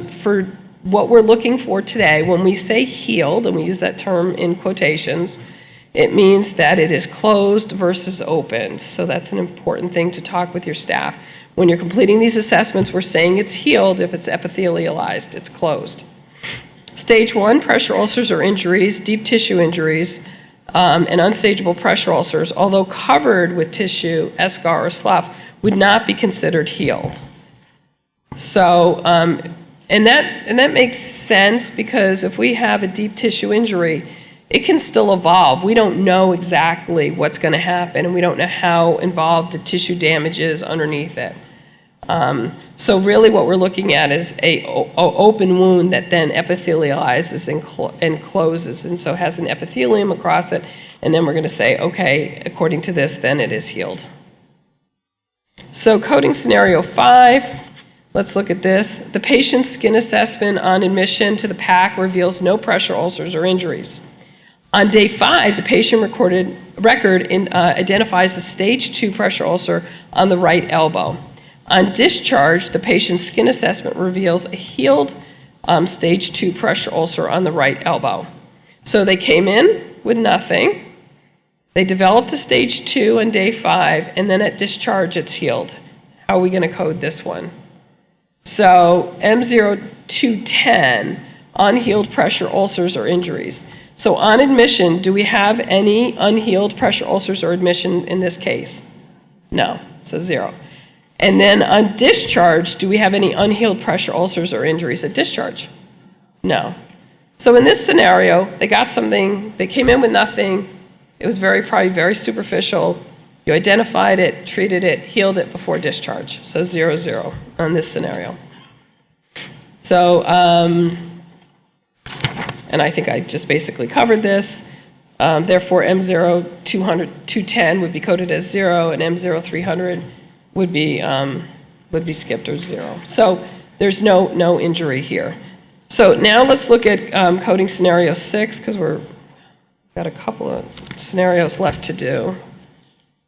for what we're looking for today, when we say healed, and we use that term in quotations, it means that it is closed versus opened. So that's an important thing to talk with your staff. When you're completing these assessments, we're saying it's healed if it's epithelialized, it's closed. Stage 1, pressure ulcers or injuries, deep tissue injuries, and unstageable pressure ulcers, although covered with tissue, eschar, or slough, would not be considered healed. So, and that makes sense because if we have a deep tissue injury, it can still evolve. We don't know exactly what's going to happen, and we don't know how involved the tissue damage is underneath it. So really what we're looking at is a open wound that then epithelializes and closes, and so has an epithelium across it, and then we're going to say, okay, according to this, then it is healed. So coding scenario 5. Let's look at this. The patient's skin assessment on admission to the PAC reveals no pressure ulcers or injuries. On day 5, the patient record identifies a stage 2 pressure ulcer on the right elbow. On discharge, the patient's skin assessment reveals a healed stage 2 pressure ulcer on the right elbow. So they came in with nothing. They developed a stage 2 on day 5, and then at discharge, it's healed. How are we going to code this one? So M0210, unhealed pressure ulcers or injuries. So on admission, do we have any unhealed pressure ulcers or admission in this case? No, so 0. And then on discharge, do we have any unhealed pressure ulcers or injuries at discharge? No. So in this scenario, they got something, they came in with nothing, it was probably very superficial, you identified it, treated it, healed it before discharge. So 0, 0 on this scenario. So, and I think I just basically covered this. Therefore, M0210 would be coded as 0, and M0300 would be skipped or 0. So there's no injury here. So now let's look at coding scenario 6, because we've got a couple of scenarios left to do.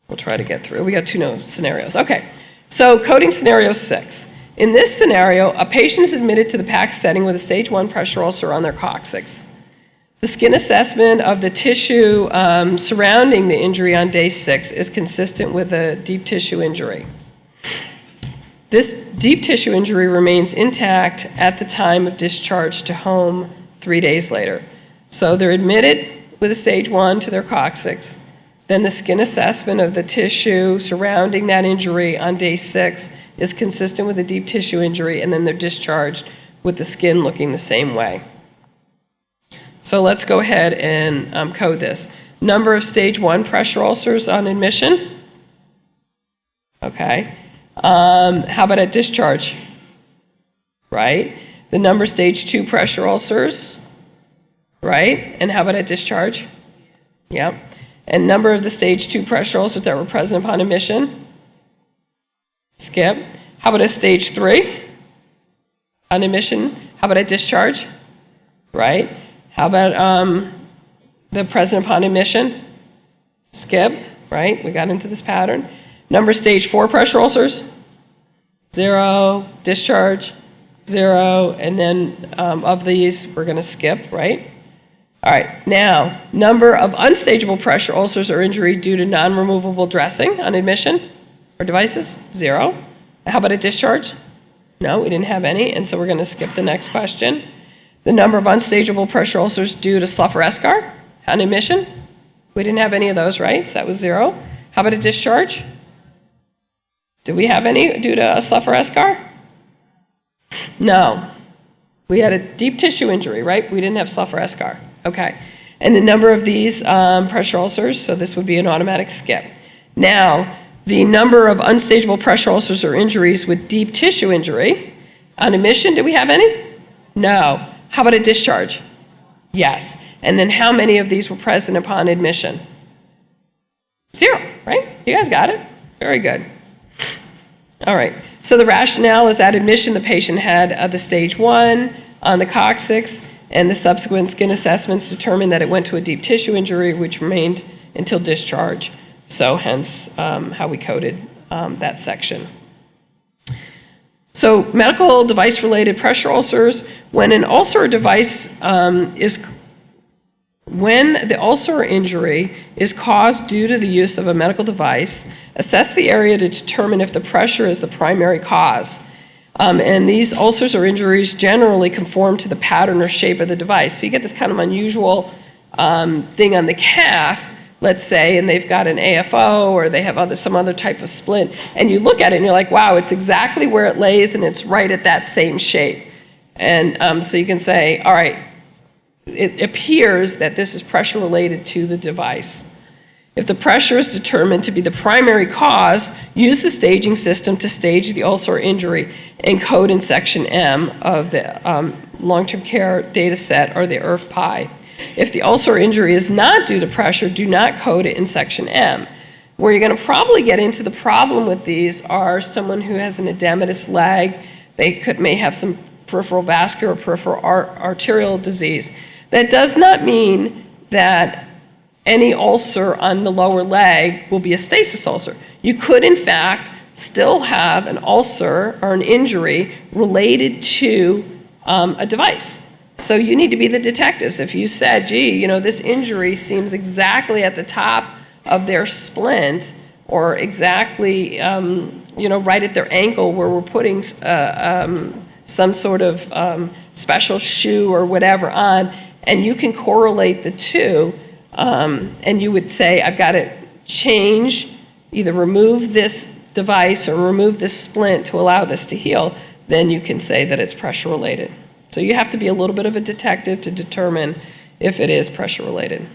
We'll try to get through. We got 2 scenarios. Okay, so coding scenario 6. In this scenario, a patient is admitted to the PAC setting with a stage 1 pressure ulcer on their coccyx. The skin assessment of the tissue surrounding the injury on day 6 is consistent with a deep tissue injury. This deep tissue injury remains intact at the time of discharge to home 3 days later. So they're admitted with a stage 1 to their coccyx. Then the skin assessment of the tissue surrounding that injury on day 6 is consistent with a deep tissue injury, and then they're discharged with the skin looking the same way. So let's go ahead and code this. Number of stage 1 pressure ulcers on admission. Okay. How about at discharge? Right. The number of stage 2 pressure ulcers. Right. And how about at discharge? Yep. And number of the stage 2 pressure ulcers that were present upon admission. Skip. How about at stage 3? On admission. How about at discharge? Right. How about the present upon admission? Skip. Right. We got into this pattern. Number of stage 4 pressure ulcers. 0. Discharge. 0. And then of these, we're going to skip. Right. All right, now, number of unstageable pressure ulcers or injury due to non-removable dressing on admission or devices, 0. How about at discharge? No, we didn't have any, and so we're going to skip the next question. The number of unstageable pressure ulcers due to slough or eschar on admission, we didn't have any of those, right? So that was 0. How about at discharge? Did we have any due to a slough or eschar? No. We had a deep tissue injury, right? We didn't have slough or eschar. Okay, and the number of these pressure ulcers, so this would be an automatic skip. Now, the number of unstageable pressure ulcers or injuries with deep tissue injury, on admission, do we have any? No. How about a discharge? Yes. And then how many of these were present upon admission? 0, right? You guys got it? Very good. All right. So the rationale is at admission, the patient had the stage 1 on the coccyx, and the subsequent skin assessments determined that it went to a deep tissue injury, which remained until discharge. So hence how we coded that section. So medical device-related pressure ulcers, when an ulcer device when the ulcer injury is caused due to the use of a medical device, assess the area to determine if the pressure is the primary cause. And these ulcers or injuries generally conform to the pattern or shape of the device. So you get this kind of unusual thing on the calf, let's say, and they've got an AFO or they have some other type of splint, and you look at it and you're like, wow, it's exactly where it lays and it's right at that same shape. And so you can say, all right, it appears that this is pressure related to the device. If the pressure is determined to be the primary cause, use the staging system to stage the ulcer injury and code in section M of the long-term care data set or the IRF-PAI. If the ulcer injury is not due to pressure, do not code it in section M. Where you're going to probably get into the problem with these are someone who has an edematous leg, they may have some peripheral vascular or peripheral arterial disease. That does not mean that any ulcer on the lower leg will be a stasis ulcer. You could, in fact, still have an ulcer or an injury related to a device. So you need to be the detectives. If you said, gee, this injury seems exactly at the top of their splint or exactly, right at their ankle where we're putting some sort of special shoe or whatever on, and you can correlate the two, and you would say, I've got to change, either remove this device or remove this splint to allow this to heal, then you can say that it's pressure related. So you have to be a little bit of a detective to determine if it is pressure related.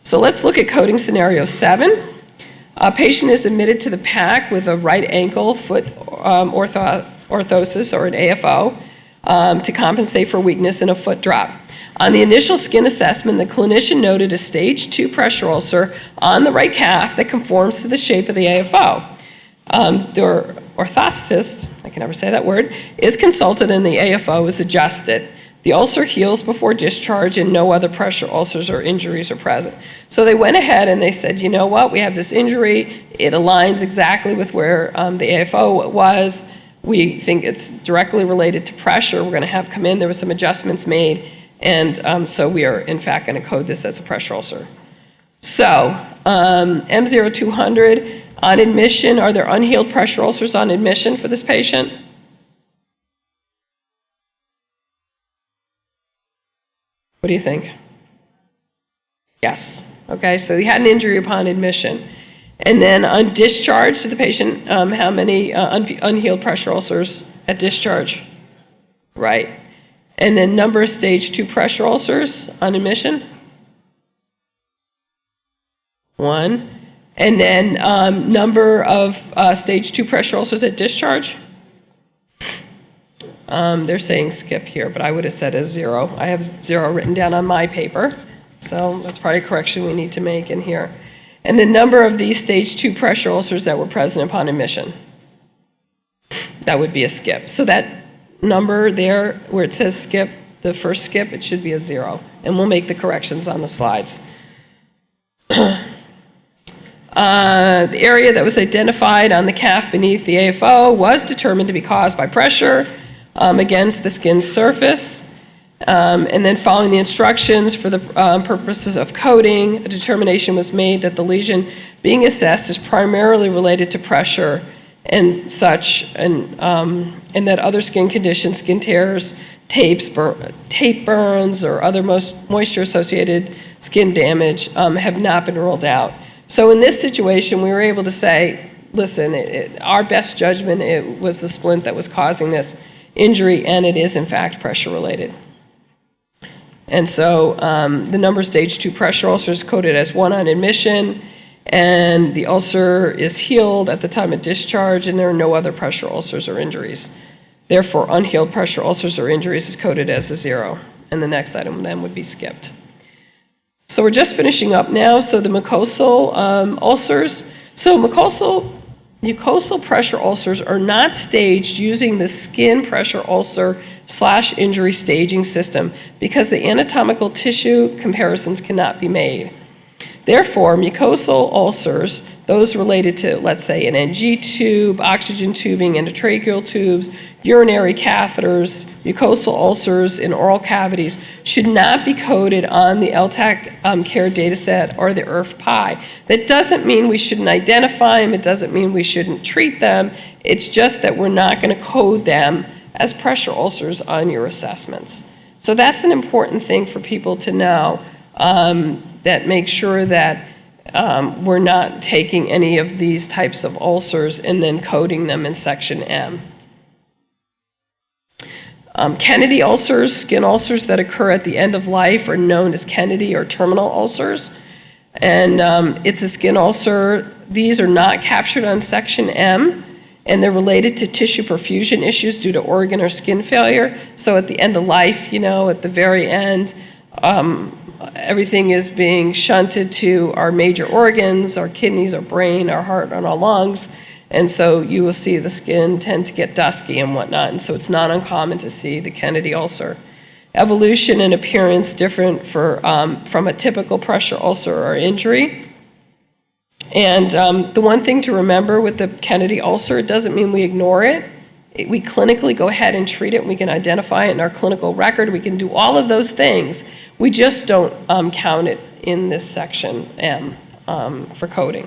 So let's look at coding scenario 7. A patient is admitted to the PAC with a right ankle foot orthosis or an AFO to compensate for weakness in a foot drop. On the initial skin assessment, the clinician noted a stage 2 pressure ulcer on the right calf that conforms to the shape of the AFO. The orthotist, I can never say that word, is consulted and the AFO is adjusted. The ulcer heals before discharge and no other pressure ulcers or injuries are present. So they went ahead and they said, you know what, we have this injury, it aligns exactly with where the AFO was. We think it's directly related to pressure. We're going to have come in, there were some adjustments made, and so we are in fact going to code this as a pressure ulcer. So M0200, on admission, are there unhealed pressure ulcers on admission for this patient? What do you think? Yes. Okay, so he had an injury upon admission. And then on discharge to the patient, how many unhealed pressure ulcers at discharge? Right. And then number of stage 2 pressure ulcers on admission? 1. And then number of stage 2 pressure ulcers at discharge? They're saying skip here, but I would have said as 0. I have 0 written down on my paper, so that's probably a correction we need to make in here. And the number of these stage 2 pressure ulcers that were present upon admission? That would be a skip. So that number there where it says skip, the first skip, it should be a 0. And we'll make the corrections on the slides. The area that was identified on the calf beneath the AFO was determined to be caused by pressure against the skin surface. And then following the instructions for the purposes of coding, a determination was made that the lesion being assessed is primarily related to pressure and such, and that other skin conditions, skin tears, tape burns, or other moisture-associated skin damage have not been ruled out. So in this situation, we were able to say, listen, our best judgment, it was the splint that was causing this injury, and it is in fact pressure related. And so the number of stage 2 pressure ulcers coded as 1 on admission, and the ulcer is healed at the time of discharge, and there are no other pressure ulcers or injuries. Therefore, unhealed pressure ulcers or injuries is coded as a 0, and the next item then would be skipped. So we're just finishing up now. So the mucosal ulcers. So mucosal pressure ulcers are not staged using the skin pressure ulcer / injury staging system because the anatomical tissue comparisons cannot be made. Therefore, mucosal ulcers, those related to, let's say, an NG tube, oxygen tubing, endotracheal tubes, urinary catheters, mucosal ulcers in oral cavities, should not be coded on the LTAC care dataset or the IRF-PAI. That doesn't mean we shouldn't identify them. It doesn't mean we shouldn't treat them. It's just that we're not going to code them as pressure ulcers on your assessments. So that's an important thing for people to know. That makes sure that we're not taking any of these types of ulcers and then coding them in Section M. Kennedy ulcers, skin ulcers that occur at the end of life, are known as Kennedy or terminal ulcers. And it's a skin ulcer. These are not captured on Section M, and they're related to tissue perfusion issues due to organ or skin failure. So at the end of life, at the very end, everything is being shunted to our major organs, our kidneys, our brain, our heart, and our lungs. And so you will see the skin tend to get dusky and whatnot. And so it's not uncommon to see the Kennedy ulcer. Evolution and appearance different from a typical pressure ulcer or injury. And the one thing to remember with the Kennedy ulcer, it doesn't mean we ignore it. We clinically go ahead and treat it. We can identify it in our clinical record. We can do all of those things. We just don't count it in this Section M for coding.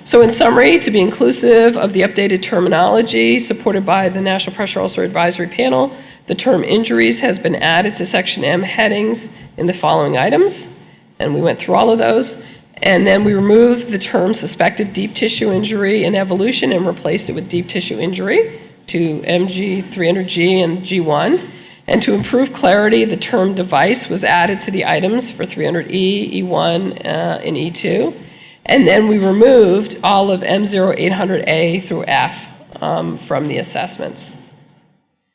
So in summary, to be inclusive of the updated terminology supported by the National Pressure Ulcer Advisory Panel, the term injuries has been added to Section M headings in the following items, and we went through all of those. And then we removed the term suspected deep tissue injury in evolution and replaced it with deep tissue injury to MG 300G and G1. And to improve clarity, the term device was added to the items for 300E, E1, and E2. And then we removed all of M0800A through F from the assessments.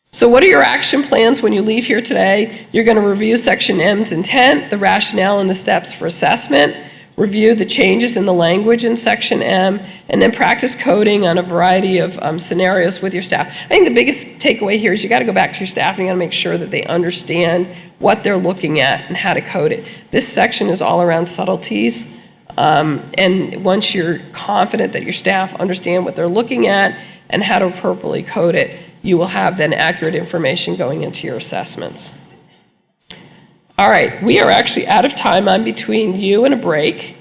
So what are your action plans when you leave here today? You're going to review Section M's intent, the rationale, and the steps for assessment. Review the changes in the language in Section M, and then practice coding on a variety of scenarios with your staff. I think the biggest takeaway here is you got to go back to your staff and you got to make sure that they understand what they're looking at and how to code it. This section is all around subtleties, and once you're confident that your staff understand what they're looking at and how to appropriately code it, you will have then accurate information going into your assessments. All right, we are actually out of time. I'm between you and a break.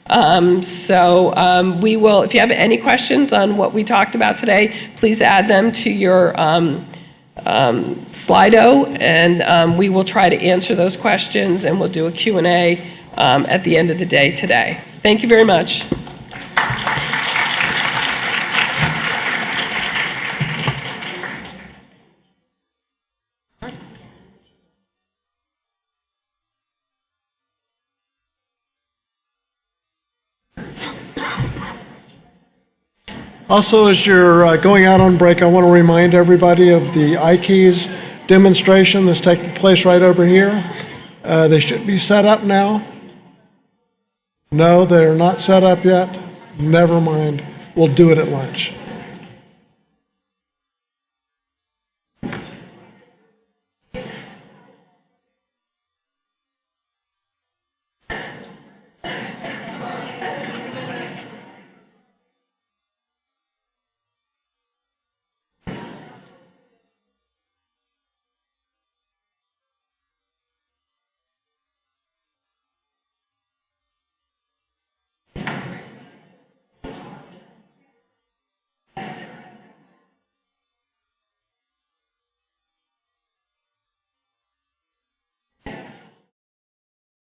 We will, if you have any questions on what we talked about today, please add them to your Slido, and we will try to answer those questions, and we'll do a Q&A at the end of the day today. Thank you very much. Also, as you're going out on break, I want to remind everybody of the iKeys demonstration that's taking place right over here. They should be set up now. No, they're not set up yet. Never mind. We'll do it at lunch.